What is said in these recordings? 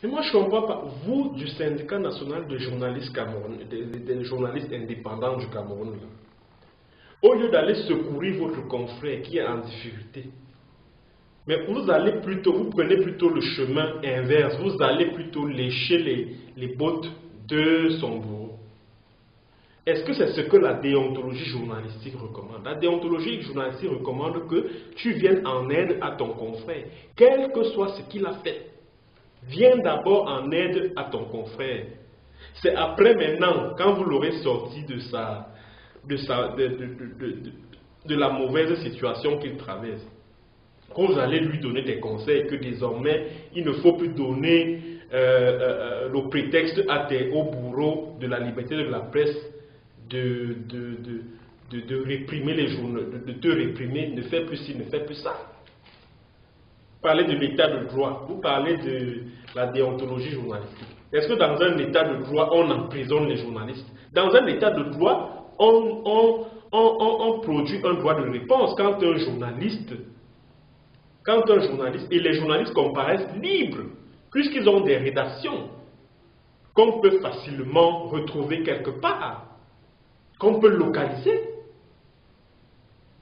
Mais moi, je ne comprends pas. Vous, du syndicat national de journalistes Cameroun, des journalistes indépendants du Cameroun, là, au lieu d'aller secourir votre confrère qui est en difficulté, mais vous prenez plutôt le chemin inverse, vous allez plutôt lécher les bottes de son bourreau. Est-ce que c'est ce que la déontologie journalistique recommande? La déontologie journalistique recommande que tu viennes en aide à ton confrère, quel que soit ce qu'il a fait. Viens d'abord en aide à ton confrère. C'est après maintenant, quand vous l'aurez sorti de la mauvaise situation qu'il traverse, que vous allez lui donner des conseils, que désormais il ne faut plus donner le prétexte au bourreau de la liberté de la presse de réprimer les journaux, de te réprimer, ne fais plus ci, ne fais plus ça. Vous parlez de l'état de droit, vous parlez de la déontologie journalistique. Est-ce que dans un état de droit, on emprisonne les journalistes? Dans un état de droit, on produit un droit de réponse quand un journaliste, et les journalistes comparaissent libres, puisqu'ils ont des rédactions qu'on peut facilement retrouver quelque part, qu'on peut localiser.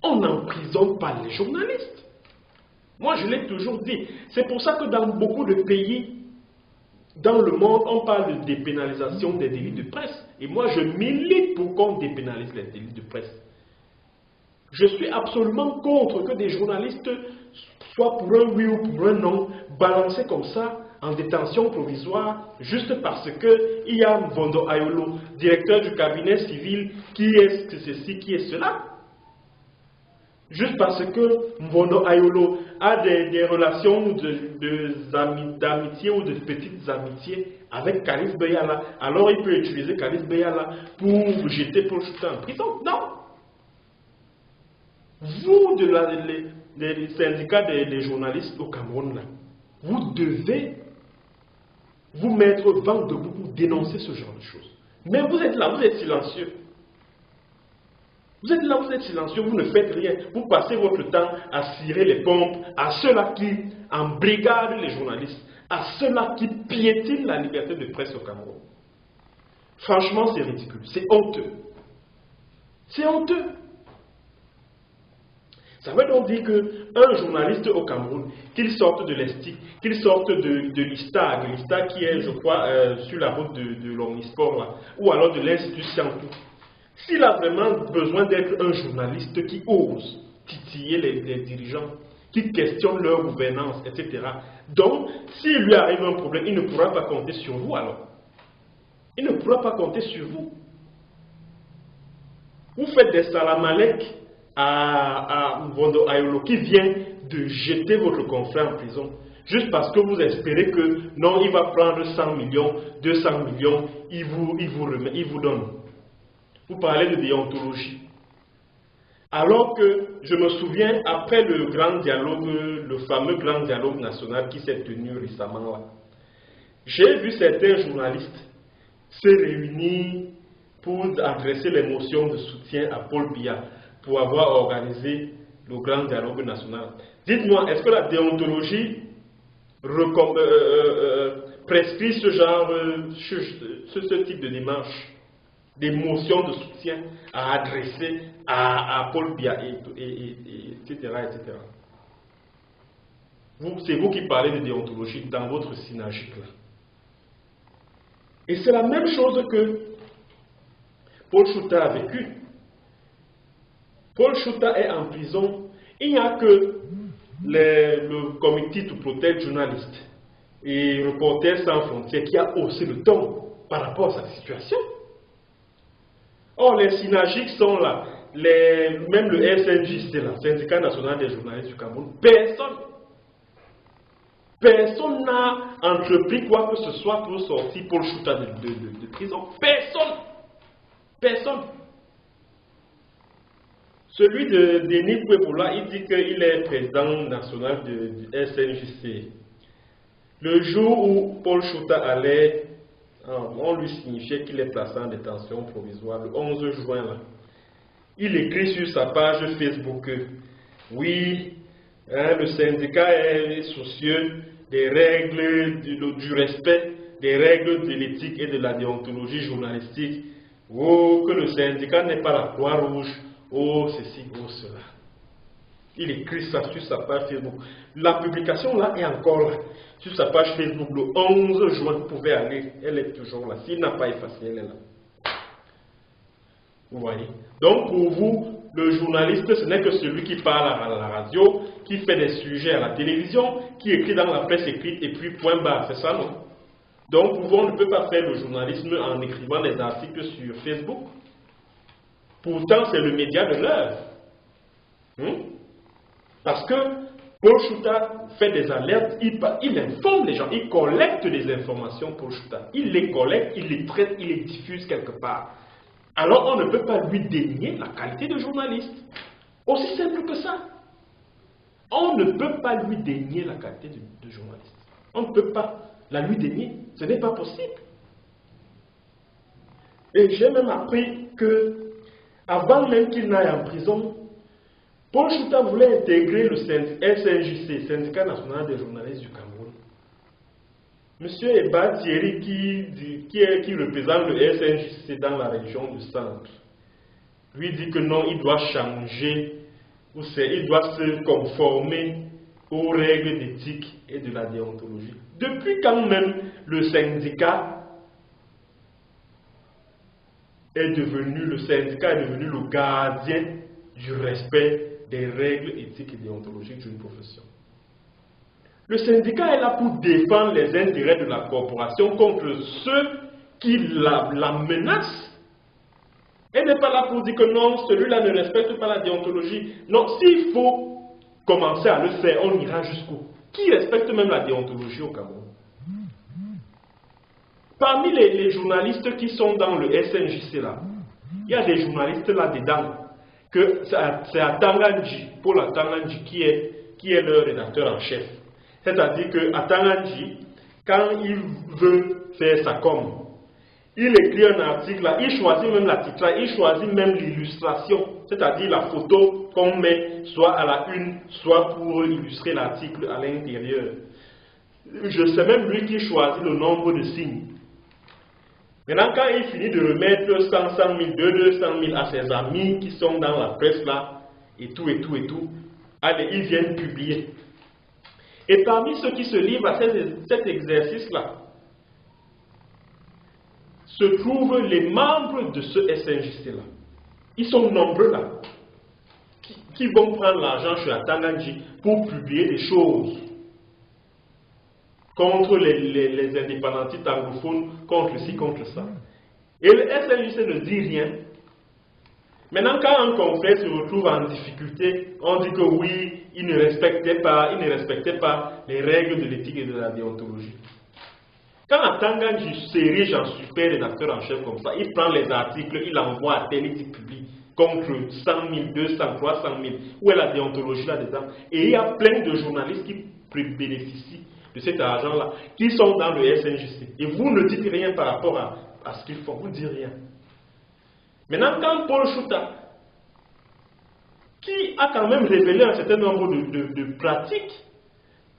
On n'emprisonne pas les journalistes. Moi, je l'ai toujours dit. C'est pour ça que dans beaucoup de pays dans le monde, on parle de dépénalisation des délits de presse. Et moi, je milite pour qu'on dépénalise les délits de presse. Je suis absolument contre que des journalistes, soit pour un oui ou pour un non, balancés comme ça, en détention provisoire, juste parce qu'il y a Mvondo Ayolo, directeur du cabinet civil, qui est ceci, qui est cela. Juste parce que Mvondo Ayolo a des relations d'amitié ou de petites amitiés avec Khalif Beyala, alors il peut utiliser Khalif Beyala pour jeter Paul Chouta en prison. Non. Vous, les syndicats des journalistes au Cameroun, là, vous devez vous mettre vent debout pour dénoncer ce genre de choses. Mais vous êtes là, vous êtes silencieux. Vous êtes là, vous êtes silencieux, vous ne faites rien. Vous passez votre temps à cirer les pompes à ceux-là qui embrigadent les journalistes, à ceux-là qui piétinent la liberté de presse au Cameroun. Franchement, c'est ridicule, c'est honteux. C'est honteux. Ça veut donc dire qu'un journaliste au Cameroun, qu'il sorte de l'ESTIC, qu'il sorte de l'ISTAG qui est, je crois, sur la route de l'Omnisport, là, ou alors de l'Institut Scientou, s'il a vraiment besoin d'être un journaliste qui ose titiller les dirigeants, qui questionne leur gouvernance, etc. Donc, s'il lui arrive un problème, il ne pourra pas compter sur vous alors. Il ne pourra pas compter sur vous. Vous faites des salamalek à Mvondo Ayolo qui vient de jeter votre confrère en prison juste parce que vous espérez que non, il va prendre 100 millions, 200 millions, il vous donne. Vous parlez de déontologie. Alors que je me souviens, après le grand dialogue, le fameux grand dialogue national qui s'est tenu récemment là, j'ai vu certains journalistes se réunir pour adresser les motions de soutien à Paul Biya pour avoir organisé le grand dialogue national. Dites-moi, est-ce que la déontologie prescrit ce genre, ce type de démarche, des motions de soutien à adresser à Paul Biya, etc., etc. C'est vous qui parlez de déontologie dans votre synergique là. Et c'est la même chose que Paul Chouta a vécu. Paul Chouta est en prison. Il n'y a que le comité to protect journalistes et Reporters sans frontières qui a haussé le ton par rapport à sa situation. Or, les synergiques sont là. Même le SNJC, le Syndicat national des journalistes du Cameroun, personne n'a entrepris quoi que ce soit pour sortir Paul Chouta de prison. Personne. Celui de Denis Puebola, il dit qu'il est président national du SNJC. Le jour où Paul Chouta allait, on lui signifiait qu'il est placé en détention provisoire le 11 juin. Là. Il écrit sur sa page Facebook oui, le syndicat est soucieux des règles du respect, des règles de l'éthique et de la déontologie journalistique. Oh, que le syndicat n'est pas la Croix-Rouge. Oh, ceci, oh, cela. Il écrit ça sur sa page Facebook. La publication là est encore là. Sur sa page Facebook, le 11 juin, vous pouvez aller. Elle est toujours là. S'il n'a pas effacé, elle est là. Vous voyez. Donc pour vous, le journaliste, ce n'est que celui qui parle à la radio, qui fait des sujets à la télévision, qui écrit dans la presse écrite et puis point barre. C'est ça, non? Donc pour vous, on ne peut pas faire le journalisme en écrivant des articles sur Facebook. Pourtant, c'est le média de l'heure. Parce que Paul Chouta fait des alertes, il informe les gens, il collecte des informations, Paul Chouta. Il les collecte, il les traite, il les diffuse quelque part. Alors on ne peut pas lui dénier la qualité de journaliste. Aussi simple que ça. On ne peut pas lui dénier la qualité de journaliste. On ne peut pas la lui dénier. Ce n'est pas possible. Et j'ai même appris que, avant même qu'il n'aille en prison, Paul Chouta voulait intégrer le SNJC, Syndicat national des journalistes du Cameroun. Monsieur Eba Thierry, qui représente le SNJC dans la région du centre, lui dit que non, il doit changer, il doit se conformer aux règles d'éthique et de la déontologie. Depuis quand même le syndicat est devenu le gardien du respect des règles éthiques et déontologiques d'une profession. Le syndicat est là pour défendre les intérêts de la corporation contre ceux qui la menacent. Elle n'est pas là pour dire que non, celui-là ne respecte pas la déontologie. Non, s'il faut commencer à le faire, on ira jusqu'où? Qui respecte même la déontologie au Cameroun? Parmi les journalistes qui sont dans le SNJC là, il y a des journalistes là-dedans. C'est Atanganji, Paul Atanganji qui est le rédacteur en chef. C'est-à-dire que Atanganji, quand il veut faire sa com, il écrit un article là, il choisit même la titre, il choisit même l'illustration, c'est-à-dire la photo qu'on met soit à la une, soit pour illustrer l'article à l'intérieur. Je sais même lui qui choisit le nombre de signes. Maintenant, quand il finit de remettre 100 000, 200 000 à ses amis qui sont dans la presse là, et tout, allez, ils viennent publier. Et parmi ceux qui se livrent à cet exercice-là, se trouvent les membres de ce SNJC-là. Ils sont nombreux là, qui vont prendre l'argent chez Atanganji pour publier des choses contre les indépendantistes anglophones, contre ci, contre ça. Et le SNJC ne dit rien. Maintenant, quand un confrère se retrouve en difficulté, on dit que oui, il ne respectait pas les règles de l'éthique et de la déontologie. Quand Atanganji s'érige en super rédacteur en chef comme ça, il prend les articles, il envoie à tel et il publie contre 100 000, 200, 300 000. Où est la déontologie là-dedans? Et il y a plein de journalistes qui bénéficient de cet argent-là, qui sont dans le SNJC. Et vous ne dites rien par rapport à ce qu'ils font, vous ne dites rien. Maintenant, quand Paul Chouta, qui a quand même révélé un certain nombre de pratiques,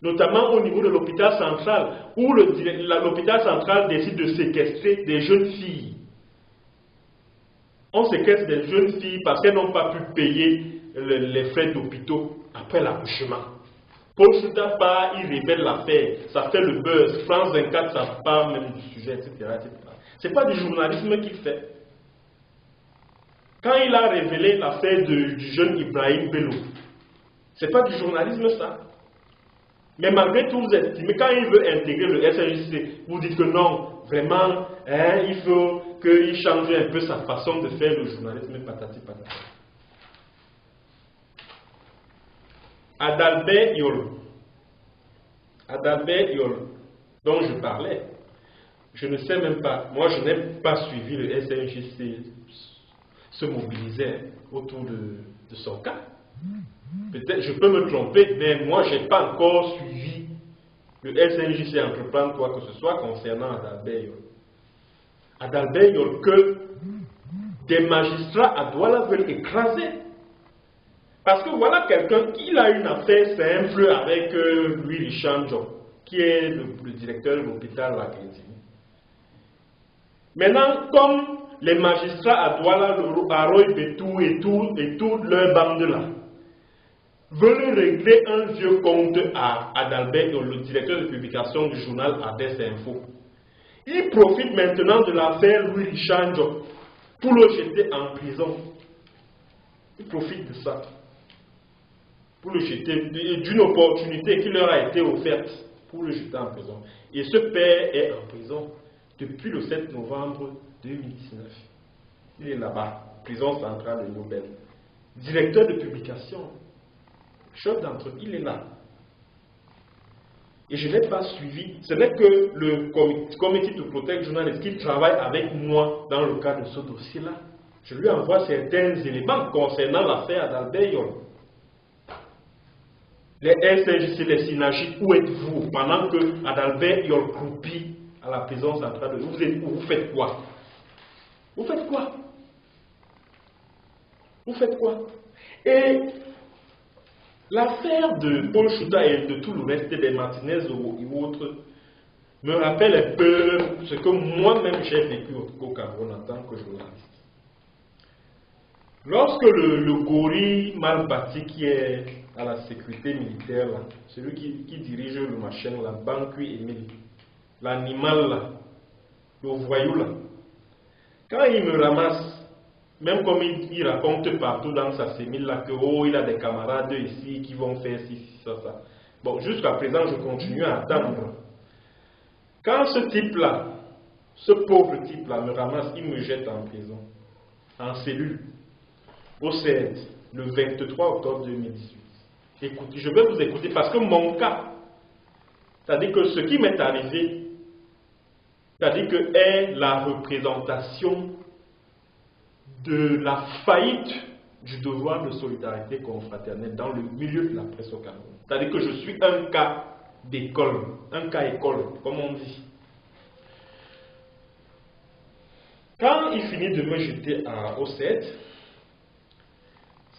notamment au niveau de l'hôpital central, où l'hôpital central décide de séquestrer des jeunes filles. On séquestre des jeunes filles parce qu'elles n'ont pas pu payer les frais d'hôpitaux après l'accouchement. Paul Chouta part, il révèle l'affaire, ça fait le buzz, France 24, ça parle même du sujet, etc. Ce n'est pas du journalisme qu'il fait. Quand il a révélé l'affaire du jeune Ibrahim Bello, ce n'est pas du journalisme ça. Mais malgré tout, vous estimez, quand il veut intégrer le SNJC, vous dites que non, vraiment, il faut qu'il change un peu sa façon de faire le journalisme, patati patata. Adalbert Yolo, dont je parlais, je ne sais même pas, moi je n'ai pas suivi le SNJC se mobiliser autour de son cas. Peut-être je peux me tromper, mais moi je n'ai pas encore suivi le SNJC entreprendre quoi que ce soit concernant Adalbert Yolo. Adalbert Yolo que des magistrats à Douala veulent écraser. Parce que voilà quelqu'un qui a une affaire simple avec Louis Richard John. qui est le directeur de l'hôpital Lagrédie. Maintenant, comme les magistrats à Douala, Aroy Betou et toute leur bande là veulent régler un vieux compte à Adalbert, le directeur de publication du journal Ades Info, ils profitent maintenant de l'affaire Louis Richard Ndiok pour le jeter en prison. Ils profitent de ça. Pour le jeter, d'une opportunité qui leur a été offerte pour le jeter en prison. Et ce père est en prison depuis le 7 novembre 2019. Il est là-bas, prison centrale de Nobel. Directeur de publication, chef d'entreprise, il est là. Et je ne l'ai pas suivi. Ce n'est que le comité de protection journaliste qui travaille avec moi dans le cadre de ce dossier-là. Je lui envoie certains éléments concernant l'affaire d'Albert Yol. Les SNJC, les synergies, où êtes-vous pendant que Adalbert Yol croupit à la prison centrale de vous faites quoi? Vous faites quoi? Vous faites quoi? Et l'affaire de Paul Chouta et de tout le reste des Martinez ou autres me rappelle un peu ce que moi-même j'ai vécu au Cameroun en tant que journaliste. Lorsque le gorille mal bâti qui est à la sécurité militaire, là, celui qui dirige le machin, la Bankui Emile, l'animal là, le voyou là, quand il me ramasse, même comme il raconte partout dans sa sémile là que oh, il a des camarades ici qui vont faire ci, ça. Bon, jusqu'à présent, je continue à attendre. Quand ce type-là, ce pauvre type-là me ramasse, il me jette en prison, en cellule, au CED, le 23 octobre 2018. Écoutez, je vais vous écouter parce que mon cas, c'est-à-dire que ce qui m'est arrivé, c'est-à-dire que est la représentation de la faillite du devoir de solidarité confraternelle dans le milieu de la presse au Cameroun. C'est-à-dire que je suis un cas d'école, un cas école, comme on dit. Quand il finit de me jeter au 7,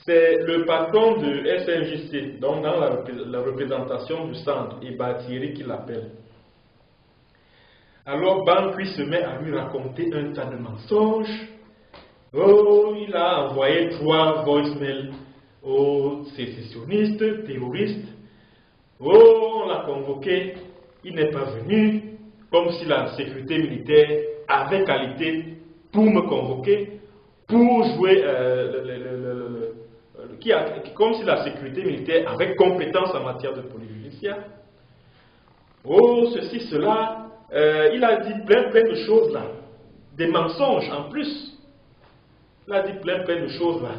c'est le patron de SNJC, donc dans la représentation du centre, et Thierry qui l'appelle. Alors Bankui se met à lui raconter un tas de mensonges. Oh, il a envoyé 3 voicemails aux sécessionnistes, terroristes. Oh, on l'a convoqué, il n'est pas venu, comme si la sécurité militaire avait qualité pour me convoquer, pour jouer, comme si la sécurité militaire avait compétence en matière de police judiciaire. Oh, ceci, cela, il a dit plein de choses là, des mensonges en plus. Il a dit plein de choses là.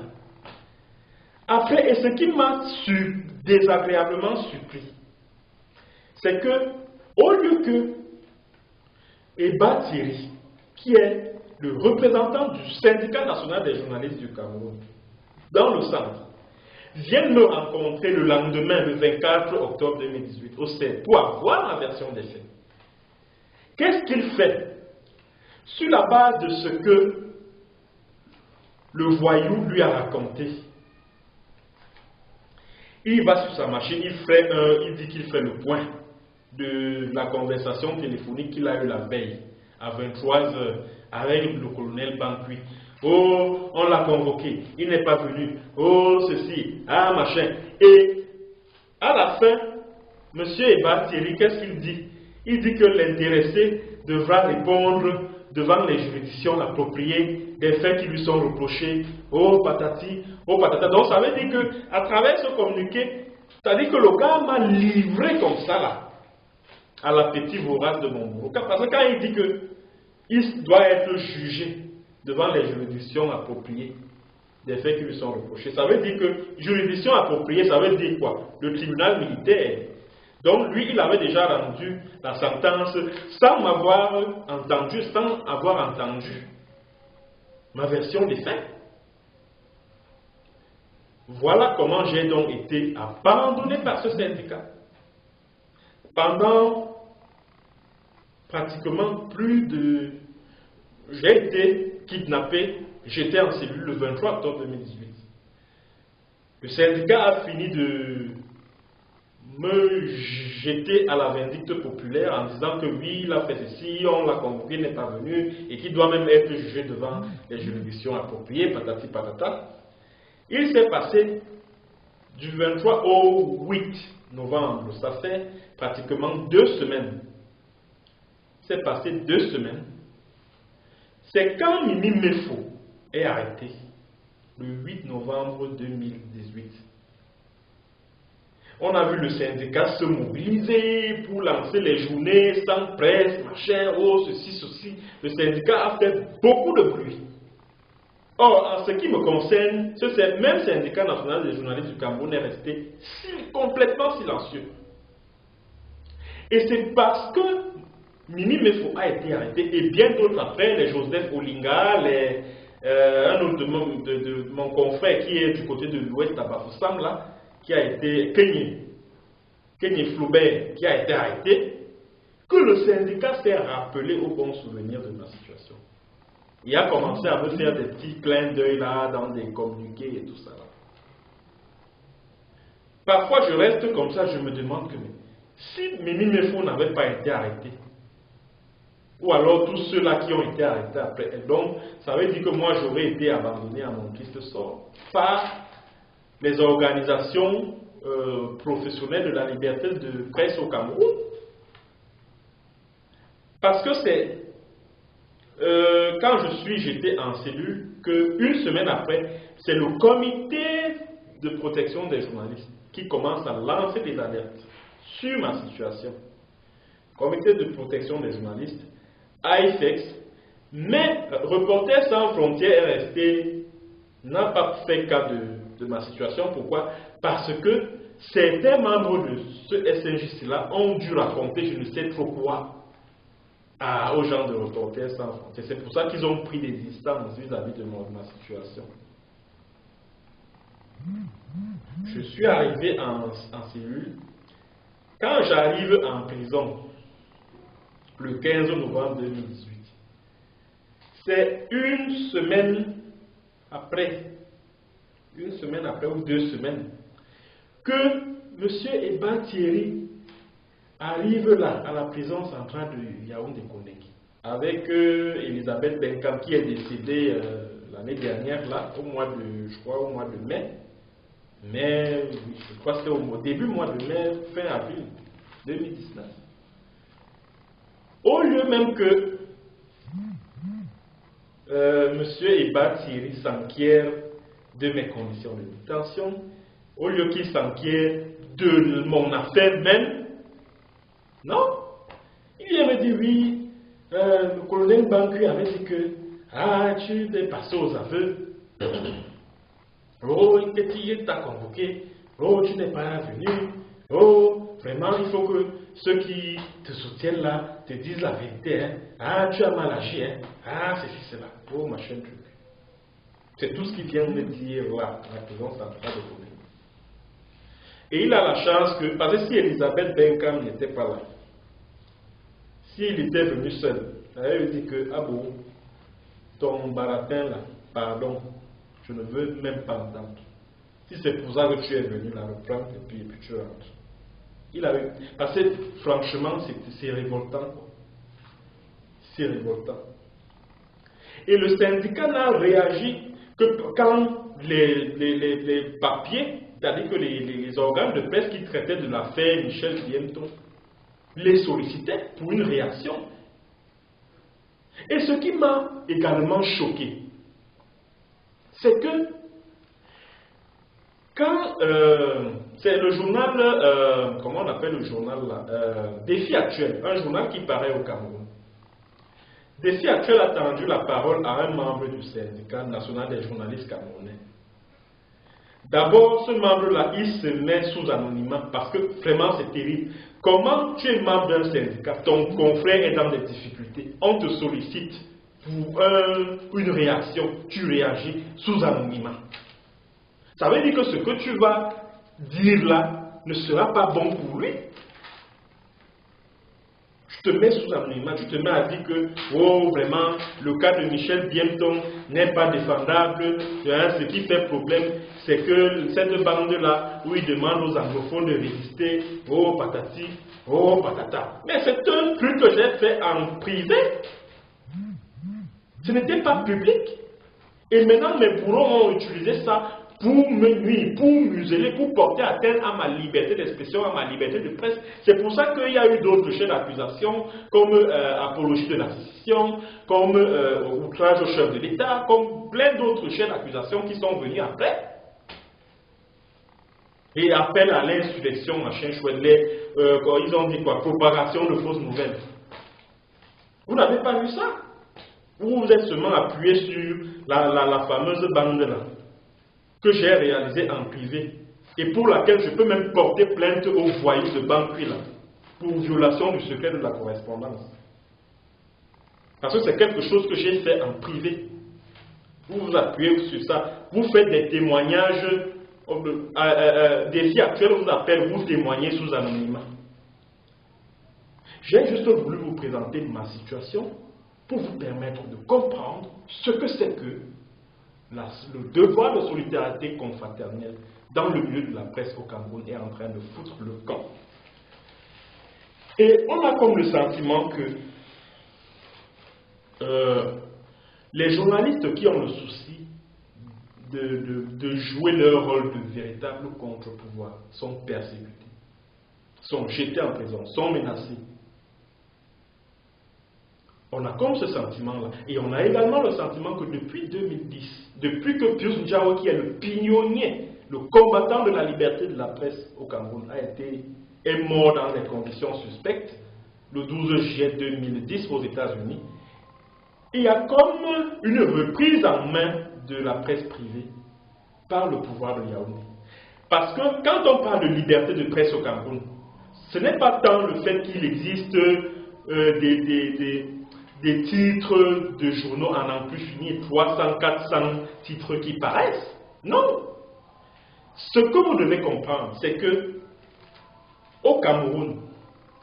Après, et ce qui m'a désagréablement surpris, c'est que, au lieu que Eba Thierry, qui est le représentant du syndicat national des journalistes du Cameroun, dans le centre, vienne me rencontrer le lendemain, le 24 octobre 2018, au CED, pour avoir la version des faits. Qu'est-ce qu'il fait? Sur la base de ce que le voyou lui a raconté, il va sur sa machine, il dit qu'il fait le point de la conversation téléphonique qu'il a eue la veille à 23 h avec le colonel Bankui. Oh, on l'a convoqué, il n'est pas venu. Oh, ceci, ah, machin. Et à la fin, M. Eba Thierry, qu'est-ce qu'il dit? Il dit que l'intéressé devra répondre devant les juridictions appropriées des faits qui lui sont reprochés. Oh, patati, oh, patata. Donc, ça veut dire qu'à travers ce communiqué, c'est-à-dire que le gars m'a livré comme ça, là, à l'appétit vorace de mon bourreau. Parce que quand il dit qu'il doit être jugé devant les juridictions appropriées des faits qui lui sont reprochés, ça veut dire que juridiction appropriée, ça veut dire quoi? Le tribunal militaire. Donc lui, il avait déjà rendu la sentence sans m'avoir entendu, sans avoir entendu ma version des faits. Voilà comment j'ai donc été abandonné par ce syndicat. Pendant pratiquement j'ai été kidnappé, j'étais en cellule le 23 octobre 2018. Le syndicat a fini de me jeter à la vindicte populaire en disant que oui, il a fait ceci, on l'a convoqué, il n'est pas venu, et qu'il doit même être jugé devant les juridictions appropriées, patati patata. Il s'est passé du 23 au 8 novembre, ça fait pratiquement 2 semaines. C'est passé 2 semaines. C'est quand Mimi Mefo est arrêté, le 8 novembre 2018. On a vu le syndicat se mobiliser pour lancer les journées sans presse, machin, oh, ceci. Le syndicat a fait beaucoup de bruit. Or, en ce qui me concerne, ce même syndicat national des journalistes du Cameroun est resté complètement silencieux. Et c'est parce que Mimi Mefo a été arrêté, et bien d'autres après, les Joseph Olinga, un autre de mon confrère qui est du côté de l'Ouest à Bafoussam, là, qui a été Kenny Floubert, qui a été arrêté, que le syndicat s'est rappelé au bon souvenir de ma situation. Il a commencé à me faire des petits clins d'œil là, dans des communiqués et tout ça. Là. Parfois, je reste comme ça, je me demande que si Mimi Mefo n'avait pas été arrêté, ou alors tous ceux-là qui ont été arrêtés après, et donc ça veut dire que moi j'aurais été abandonné à mon triste sort par les organisations professionnelles de la liberté de presse au Cameroun. Parce que c'est quand j'étais en cellule, qu'une semaine après, c'est le comité de protection des journalistes qui commence à lancer des alertes sur ma situation. Comité de protection des journalistes, AIFEX, mais Reporters sans frontières RST n'a pas fait cas de ma situation. Pourquoi? Parce que certains membres de ce SNJC-là ont dû raconter je ne sais trop quoi aux gens de Reporters sans frontières. C'est pour ça qu'ils ont pris des distances vis-à-vis de ma situation. Je suis arrivé en cellule. Quand j'arrive en prison, le 15 novembre 2018, c'est une semaine après ou 2 semaines, que M. Eba Thierry arrive là, à la prison centrale de Yaoundé-Koneki, avec Elisabeth Benkam, qui est décédée l'année dernière, là, au mois de mai. Mais je crois que c'était au début mois de mai, fin avril 2019. Au lieu même que M. Eba Thierry s'enquiert de mes conditions de détention, au lieu qu'il s'enquiert de mon affaire même, non, il vient me dire oui, le colonel Bancu avait dit que tu es passé aux aveux. Oh, il t'a convoqué. Oh, tu n'es pas venu. Oh, vraiment, il faut que ceux qui te soutiennent là te disent la vérité. Hein. Ah, tu as mal agi. Hein. Ah, c'est cela. Oh, machin truc. C'est tout ce qu'il vient me dire là, à la prison centrale de Koneki. Et il a la chance que, parce que si Elisabeth Benkam n'était pas là, s'il était venu seul, elle lui dit que, ah bon, ton baratin là, pardon, je ne veux même pas entendre. Si c'est pour ça que tu es venu la reprendre et puis tu rentres. Parce que franchement, c'est révoltant. C'est révoltant. Et le syndicat n'a réagi que quand les papiers, c'est-à-dire que les organes de presse qui traitaient de l'affaire Michel Biemton, les sollicitaient pour une réaction. Et ce qui m'a également choqué, c'est que quand c'est le journal, comment on appelle le journal là, Défi Actuel, un journal qui paraît au Cameroun. Défi Actuel a tendu la parole à un membre du syndicat national des journalistes camerounais. D'abord, ce membre-là, il se met sous anonymat parce que vraiment c'est terrible. Comment tu es membre d'un syndicat, ton confrère est dans des difficultés, on te sollicite pour une réaction, tu réagis sous anonymat. Ça veut dire que ce que tu vas dire là ne sera pas bon pour lui. Tu te mets sous anonymat, tu te mets à dire que, oh, vraiment, le cas de Michel Bienton n'est pas défendable. Hein, ce qui fait problème, c'est que cette bande-là, où il demande aux anglophones de résister, oh, patati, oh, patata. Mais c'est un truc que j'ai fait en privé. Ce n'était pas public. Et maintenant, mes bourreaux ont utilisé ça pour me nuire, pour museler, pour porter atteinte à ma liberté d'expression, à ma liberté de presse. C'est pour ça qu'il y a eu d'autres chefs d'accusation, comme apologie de l'association, comme outrage au chef de l'État, comme plein d'autres chefs d'accusation qui sont venus après. Et appel à l'insurrection, machin chouette, ils ont dit quoi? Propagation de fausses nouvelles. Vous n'avez pas vu ça? Vous vous êtes seulement appuyé sur la fameuse bande-là, que j'ai réalisée en privé, et pour laquelle je peux même porter plainte aux voyous de Banqui là, pour violation du secret de la correspondance. Parce que c'est quelque chose que j'ai fait en privé. Vous vous appuyez sur ça, vous faites des témoignages, Défi Actuel vous appelle, vous témoignez sous anonymat. J'ai juste voulu vous présenter ma situation pour vous permettre de comprendre ce que c'est que le devoir de solidarité confraternelle dans le milieu de la presse au Cameroun est en train de foutre le camp. Et on a comme le sentiment que les journalistes qui ont le souci de jouer leur rôle de véritable contre-pouvoir sont persécutés, sont jetés en prison, sont menacés. On a comme ce sentiment-là. Et on a également le sentiment que depuis 2010, depuis que Pius Njao, qui est le pionnier, le combattant de la liberté de la presse au Cameroun, est mort dans des conditions suspectes, le 12 juillet 2010 aux États-Unis, il y a comme une reprise en main de la presse privée par le pouvoir de Yaoundé. Parce que quand on parle de liberté de presse au Cameroun, ce n'est pas tant le fait qu'il existe des titres de journaux en n'en plus finir, 300, 400 titres qui paraissent. Non. Ce que vous devez comprendre, c'est que au Cameroun,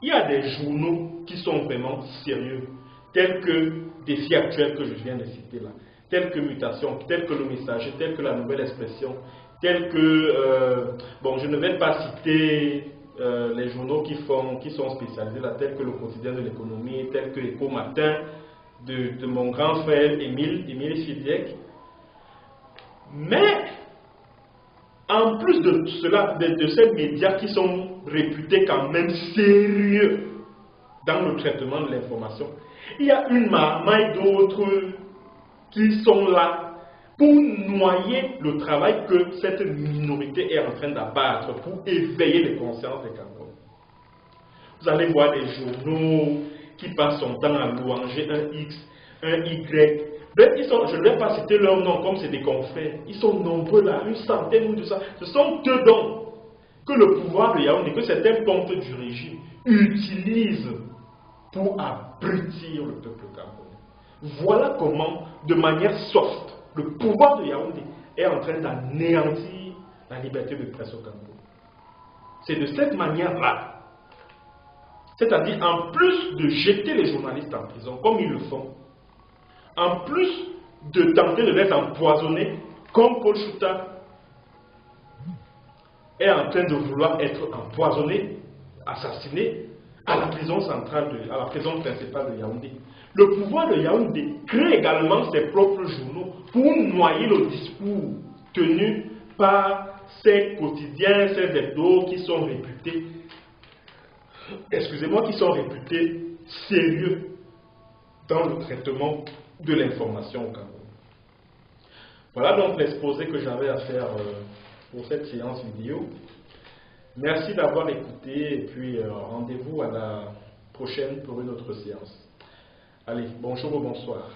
il y a des journaux qui sont vraiment sérieux, tels que Défi Actuel que je viens de citer là, tels que Mutation, tels que Le Messager, tels que La Nouvelle Expression, tels que, bon, je ne vais pas citer les journaux qui sont spécialisés là, tels que Le Quotidien de l'économie, tels que Écho Matin, de mon grand frère Émile Chidiek. Mais, en plus de cela, de ces médias qui sont réputés quand même sérieux dans le traitement de l'information, il y a une marmaille d'autres qui sont là pour noyer le travail que cette minorité est en train d'abattre pour éveiller les consciences des Camerounais. Vous allez voir des journaux qui passent son temps à louanger un X, un Y. Je ne vais pas citer leur nom comme c'est des confrères. Ils sont nombreux là, une centaine ou deux cents. Ce sont eux donc que le pouvoir de Yaoundé, que certains pontes du régime utilisent pour abrutir le peuple camerounais. Voilà comment, de manière soft, le pouvoir de Yaoundé est en train d'anéantir la liberté de presse au Cameroun. C'est de cette manière-là. C'est-à-dire, en plus de jeter les journalistes en prison, comme ils le font, en plus de tenter de les empoisonner, comme Paul Chouta est en train de vouloir être empoisonné, assassiné, à la prison centrale, à la prison principale de Yaoundé. Le pouvoir de Yaoundé crée également ses propres journaux pour noyer le discours tenu par ces quotidiens, ces hebdos qui sont réputés, qui sont réputés sérieux dans le traitement de l'information au Cameroun. Voilà donc l'exposé que j'avais à faire pour cette séance vidéo. Merci d'avoir écouté et puis rendez-vous à la prochaine pour une autre séance. Allez, bonjour ou bonsoir.